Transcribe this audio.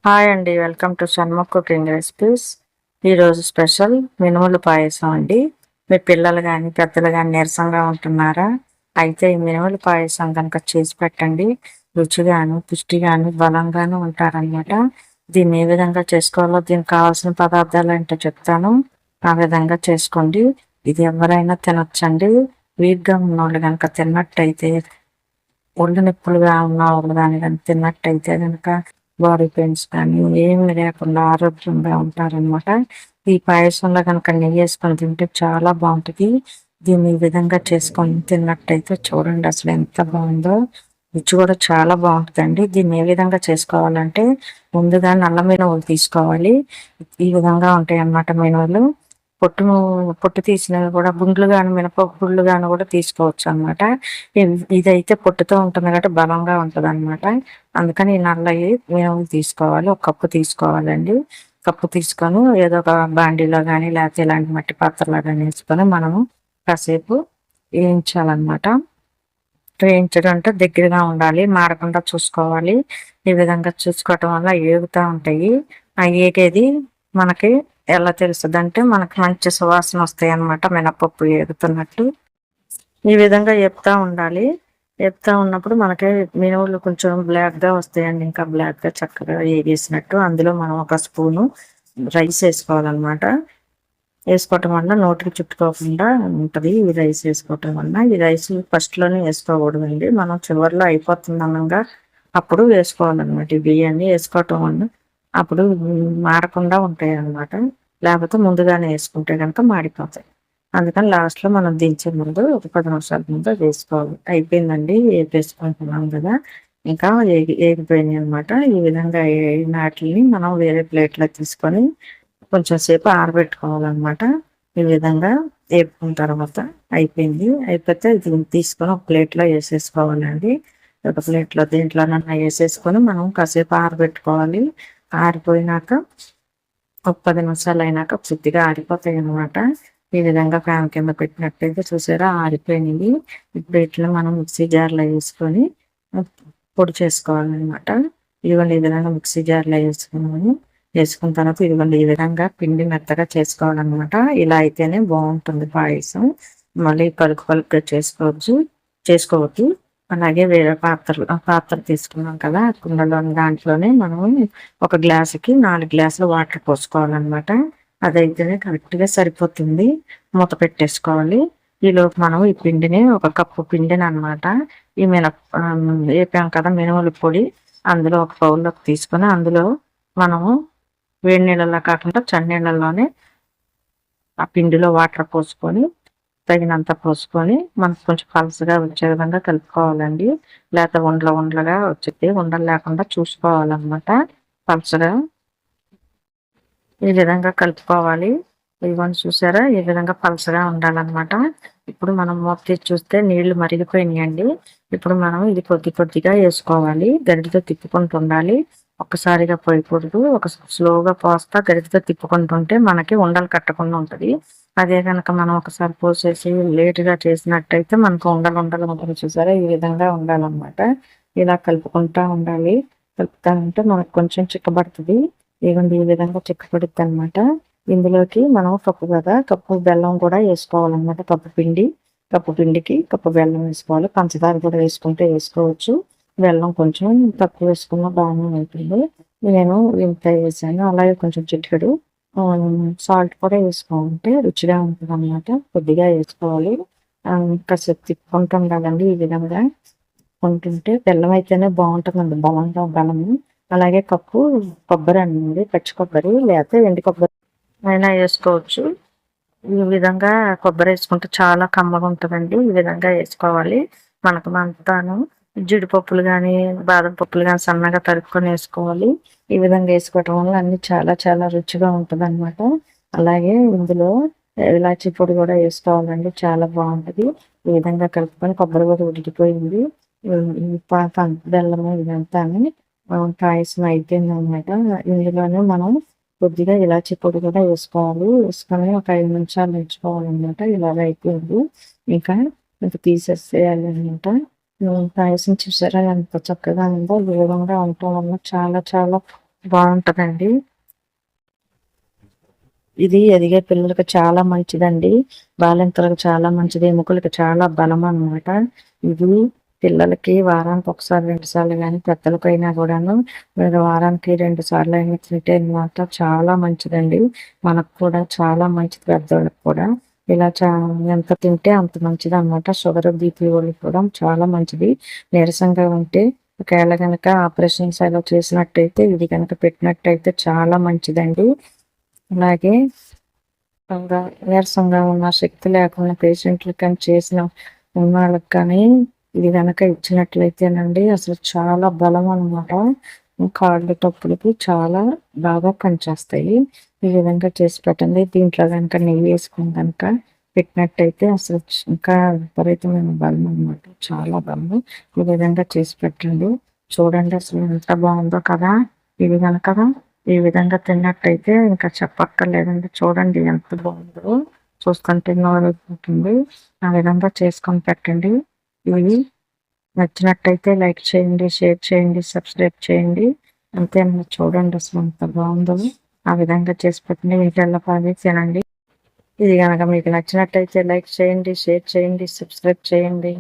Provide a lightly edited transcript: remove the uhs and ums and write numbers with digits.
Hi అండి, welcome to Shanmukh cooking recipes. ఈరోజు special మినుములు పాయసం అండి. మీ పిల్లలు కానీ పెద్దలు కానీ నీరసంగా ఉంటున్నారా? అయితే ఈ మినుములు పాయసం కనుక చేసి పెట్టండి. రుచిగాను పుష్టిగాను బలంగాను ఉంటారనమాట. దీన్ని ఏ విధంగా చేసుకోవాలో దీనికి కావాల్సిన పదార్థాలు ఏంటో చెప్తాను. ఆ విధంగా చేసుకోండి. ఇది ఎవరైనా తినొచ్చండి. వీక్గా ఉన్నోళ్ళు కనుక తిన్నట్టయితే, ఒళ్ళు నొప్పులుగా ఉన్న వాళ్ళు కానీ తిన్నట్టయితే కనుక బాడీ పెయిన్స్ కానీ ఏమి లేకుండా ఆరోగ్యంగా ఉంటారనమాట. ఈ పాయసంలో కనుక నెయ్యి వేసుకొని తింటే చాలా బాగుంటుంది. దీన్ని ఈ విధంగా చేసుకొని తిన్నట్టయితే చూడండి అసలు ఎంత బాగుందో. రుచి కూడా చాలా బాగుంటుందండి. దీన్ని ఏ విధంగా చేసుకోవాలంటే, ముందుగా నల్ల మినువులు తీసుకోవాలి. ఈ విధంగా ఉంటాయి అన్నమాట మినువులు. పొట్టు పొట్టు తీసినవి కూడా గుండ్లు గాను మినపప్పు గుళ్ళు గాను కూడా తీసుకోవచ్చు అనమాట. ఇదైతే పొట్టుతో ఉంటుంది కాబట్టి బలంగా ఉంటుంది అనమాట. అందుకని ఈ నల్లవి మినుములు తీసుకోవాలి. ఒక కప్పు తీసుకోవాలండి. కప్పు తీసుకొని ఏదో ఒక బాండీలో కానీ లేకపోతే ఇలాంటి మట్టి పాత్రలో కానీ వేసుకొని మనము కాసేపు వేయించాలన్నమాట. వేయించడం అంటే దగ్గరగా ఉండాలి, మాడకుండా చూసుకోవాలి. ఈ విధంగా చూసుకోవటం వల్ల ఏగుతూ ఉంటాయి. ఆ ఏగేది మనకి ఎలా తెలుస్తుంది అంటే, మనకి మంచి సువాసన వస్తాయి అన్నమాట, మినపప్పు ఏగుతున్నట్టు. ఈ విధంగా చెప్తా ఉండాలి. చెప్తా ఉన్నప్పుడు మనకి మినువులు కొంచెం బ్లాక్గా వస్తాయండి, ఇంకా బ్లాక్గా చక్కగా ఏగేసినట్టు. అందులో మనం ఒక స్పూను రైస్ వేసుకోవాలన్నమాట. వేసుకోవటం వల్ల నోటికి చుట్టుకోకుండా ఉంటుంది. ఈ రైస్ వేసుకోవటం వల్ల, ఈ రైస్ ఫస్ట్లోనే వేసుకోకూడదండి, మనం చివరిలో అయిపోతుంది అనగా అప్పుడు వేసుకోవాలన్నమాట. ఈ బియ్యాన్ని వేసుకోవటం వల్ల అప్పుడు మాడకుండా ఉంటాయి అన్నమాట. లేకపోతే ముందుగానే వేసుకుంటే కనుక మాడిపోతాయి. అందుకని లాస్ట్లో మనం దించే ముందు ఒక 10 నిమిషాల ముందు వేసుకోవాలి. అయిపోయిందండి, వేసుకుంటున్నాం కదా, ఇంకా ఏగిపోయినాయి అనమాట. ఈ విధంగా వాటిని మనం వేరే ప్లేట్లో తీసుకొని కొంచెం సేపు ఆరబెట్టుకోవాలన్నమాట. ఈ విధంగా వేపుకున్న తర్వాత అయిపోయింది. అయిపోతే దీన్ని తీసుకొని ఒక ప్లేట్లో వేసేసుకోవాలండి. ఒక ప్లేట్లో దేంట్లోనన్నా వేసేసుకొని మనం కాసేపు ఆరబెట్టుకోవాలి. ఆరిపోయినాక ఒక 10 నిమిషాలు అయినాక పూర్తిగా ఆరిపోతాయి అన్నమాట. ఈ విధంగా ఫ్యాన్ కింద పెట్టినట్టయితే చూసారా ఆరిపోయినాయి. ఇప్పుడు ఇట్లా మనం మిక్సీ జార్లో వేసుకొని పొడి చేసుకోవాలన్నమాట. ఇదిగోండి ఈ విధంగా మిక్సీ జార్లో వేసుకున్న తర్వాత ఇదిగోండి ఈ విధంగా పిండి మెత్తగా చేసుకోవాలన్నమాట. ఇలా అయితేనే బాగుంటుంది పాయసం. మళ్ళీ పలుకుగా చేసుకోవద్దు. అలాగే వేరే పాత్ర తీసుకున్నాం కదా, కుండలోని దాంట్లోనే మనం ఒక గ్లాసుకి 4 గ్లాసులు వాటర్ పోసుకోవాలన్నమాట. అదైతేనే కరెక్ట్గా సరిపోతుంది. మూత పెట్టేసుకోవాలి. ఈలోపు మనం ఈ పిండిని, ఒక కప్పు పిండిని అనమాట, ఈ వేపాం కదా మినుముల పొడి, అందులో ఒక బౌల్లోకి తీసుకొని అందులో మనము వేడి నీళ్ళలో కాకుండా చన్నీళ్ళలోనే ఆ పిండిలో వాటర్ పోసుకొని తగినంత పోసుకొని మనకు కొంచెం పలసగా వచ్చే విధంగా కలుపుకోవాలండి. లేకపోతే ఉండలుగా వచ్చేది, ఉండలు లేకుండా చూసుకోవాలన్నమాట. పలసగా ఈ విధంగా కలుపుకోవాలి. ఇవన్నీ చూసారా, ఈ విధంగా పలసగా ఉండాలన్నమాట. ఇప్పుడు మనం మూత తీసి చూస్తే నీళ్లు మరిగిపోయినాయండి. ఇప్పుడు మనం ఇది కొద్దిగా వేసుకోవాలి. గరిటెతో తిప్పుకుంటూ ఉండాలి. ఒక్కసారిగా పోయకూడదు. ఒక స్లోగా పోస్తా గరిటెతో తిప్పుకుంటుంటే మనకి ఉండలు కట్టకుండా ఉంటుంది. అదే కనుక మనం ఒకసారి పోసేసి లేటుగా చేసినట్టయితే మనకు ఉండలు ఉంటుంది. చూసారా, ఈ విధంగా ఉండాలన్నమాట. ఇలా కలుపుకుంటా ఉండాలి. కలుపుతా ఉంటే మనకు కొంచెం చిక్కబడుతుంది. ఇదిగోండి ఈ విధంగా చిక్కబడుతుంది అనమాట. ఇందులోకి మనం కప్పు బెల్లం కూడా వేసుకోవాలన్నమాట. కప్పు పిండికి కప్పు బెల్లం వేసుకోవాలి. పంచదార కూడా వేసుకోవచ్చు. బెల్లం కొంచెం తక్కువ వేసుకున్నా బాగానే ఉంటుంది. నేను ఇంత వేసాను. అలాగే కొంచెం చిటికెడు సాల్ట్ కూడా వేసుకోవాలంటే రుచిగా ఉంటుంది అన్నమాట. కొద్దిగా వేసుకోవాలి. కాసేపు తిప్పుకుంటాం కదండి, ఈ విధంగా కొంటుంటే బెల్లం అయితేనే బాగుంటుందండి, బలంగా బెల్లము. అలాగే కప్పు కొబ్బరి అండి, పచ్చి కొబ్బరి లేకపోతే ఎండు కొబ్బరి అయినా వేసుకోవచ్చు. ఈ విధంగా కొబ్బరి వేసుకుంటే చాలా కమ్మగా ఉంటుందండి. ఈ విధంగా వేసుకోవాలి. మనకు అంతాను జీడిపప్పులు కానీ బాదం పప్పులు కానీ సన్నగా తరుక్కొని వేసుకోవాలి. ఈ విధంగా వేసుకోవటం వల్ల అన్ని చాలా చాలా రుచిగా ఉంటుంది అనమాట. అలాగే ఇందులో ఇలాచీ పొడి కూడా వేసుకోవాలండి, చాలా బాగుంటుంది. ఈ విధంగా కలుపుకొని కొబ్బరి కూడా ఉడికిపోయింది. బెల్లము ఇదంతా పాయసం అయిపోయింది అనమాట. ఇందులోనే మనం కొద్దిగా ఇలాచీ పొడి కూడా వేసుకోవాలి. వేసుకొని ఒక 5 నిమిషాలు ఉంచుకోవాలన్నమాట. ఇలాగ అయిపోయింది. ఇంకా తీసేసేయాలి అనమాట. పాయసం చూసారా ఎంత చక్కగా ఉందో. వేగంగా ఉండటం వల్ల చాలా చాలా బాగుంటదండి. ఇది ఎదిగే పిల్లలకి చాలా మంచిదండి. బాలింతలకు చాలా మంచిది. ఎముకలకి చాలా బలం అన్నమాట. ఇది పిల్లలకి వారానికి ఒకసారి 2 సార్లు గాని పెద్దలకైనా కూడాను మీరు వారానికి 2 సార్లు అయినా తింటే మాత్రం చాలా మంచిదండి. మనకు కూడా చాలా మంచిది పెద్దోళ్ళకి కూడా. ఇలా ఎంత తింటే అంత మంచిదన్నమాట. షుగర్, బీపీ వాళ్ళకి కూడా చాలా మంచిది. నీరసంగా ఉంటే ఒకవేళ గనక ఆపరేషన్స్ అలా చేసినట్టయితే ఇది గనక పెట్టినట్టయితే చాలా మంచిదండి. అలాగే నీరసంగా ఉన్న శక్తి లేకుండా పేషెంట్‌లకి కానీ చేసిన ఉన్నోళ్ళకి కానీ ఇది గనక ఇచ్చినట్లయితేనండి అసలు చాలా బలం అన్నమాట. కాళ్ళు నొప్పులకి చాలా బాగా పనిచేస్తాయి. ఈ విధంగా చేసి పెట్టండి. దీంట్లో గనక నెయ్యేసుకొని గనక పెట్టినట్టయితే అసలు ఇంకా విపరీతమైన బలం అన్నమాట. చాలా బలము. ఈ విధంగా చేసి పెట్టండి. చూడండి అసలు ఎంత బావుందో కదా! ఇది గనక ఈ విధంగా తిన్నట్టయితే ఇంకా చెప్పక్కర్లేదండి. చూడండి ఎంత బాగుందో. చూస్తుంటే నోరూరిపోతుంది. ఆ విధంగా చేసుకొని పెట్టండి. ఇవి నచ్చినట్టయితే లైక్ చేయండి, షేర్ చేయండి, సబ్స్క్రైబ్ చేయండి. అంతేనండి. చూడండి అసలు ఎంత బాగుందో. ఆ విధంగా చేసి పెట్టండి. వీటెల్లపాది తినండి. ఇది గనక మీకు నచ్చినట్టయితే లైక్ చేయండి, షేర్ చేయండి, సబ్స్క్రైబ్ చేయండి.